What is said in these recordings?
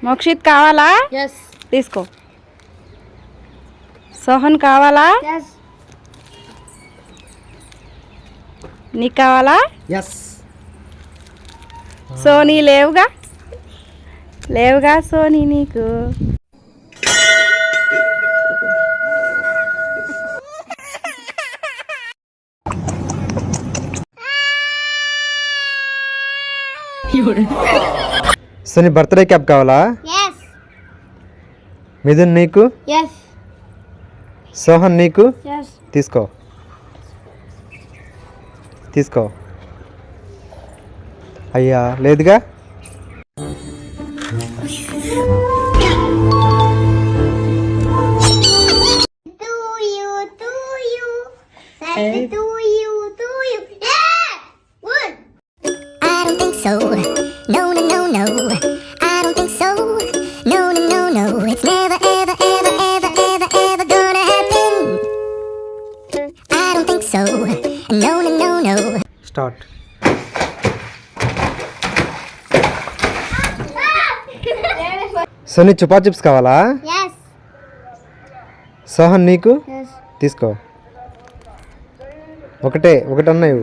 మోక్షిత్ కావాలా? ఎస్. తీసుకో. సోహన్ కావాలా? ఎస్. నీకు కావాలా? ఎస్. సోనీ లేవుగా సోనీ నీకు. సోనీ బర్త్డే క్యాప్ కావాలా? ఎస్. మిథున్ నీకు. ఎస్. సోహన్ నీకు. ఎస్. తీసుకో. అయ్యా లేదుగా. So, no, no, no, no, I don't think so. No, no, no, no, it's never, ever, ever, ever, ever, ever gonna happen. I don't think so. No, no, no, no. Start. Soni chupa chups కావాలా? Yes. Sohan నీకు. Yes. తీసుకో. ఒకటి అన్నాయి.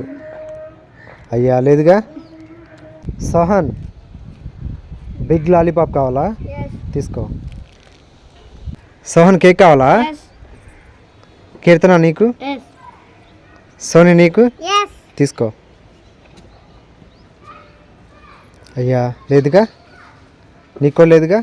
అయ్యా లేదుగా. Sohan big lollipop కావాలా? Yes. తీసుకో. Sohan cake కావాలా? ఎస్. కీర్తన నీకు. ఎస్. సోనీ నీకు. ఎస్. తీసుకో. అయ్యా లేదుగా. నీకో లేదుగా.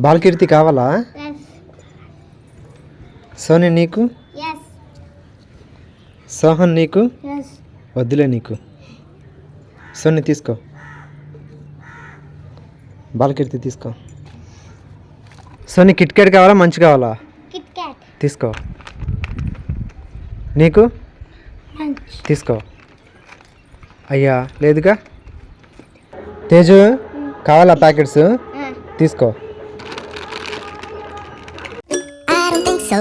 బాలకీర్తి కావాలా? ఎస్. సోనీ నీకు. ఎస్. సోహన్ నీకు. ఎస్. వద్దులే నీకు. సోనీ తీసుకో. బాలకీర్తి తీసుకో. సోనీ కిట్ క్యాట్ కావాలా? మంచి కావాలా? Kit Kat. తీసుకో. నీకు. మంచ్. తీసుకో. అయ్యా లేదుగా. తేజు కావాలా ప్యాకెట్స్? తీసుకో. I don't think so.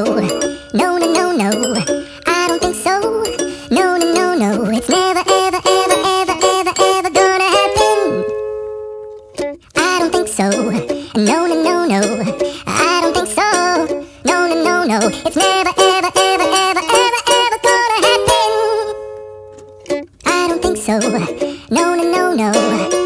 No, no, no, no, I don't think so. No, no, no, no, it's never, ever, ever, ever, ever, ever gonna happen. I don't think so. No, no, no, no, I don't think so. No, no, no, no, it's never, ever, ever, ever, ever, ever gonna happen. I don't think so. No, no, no, no.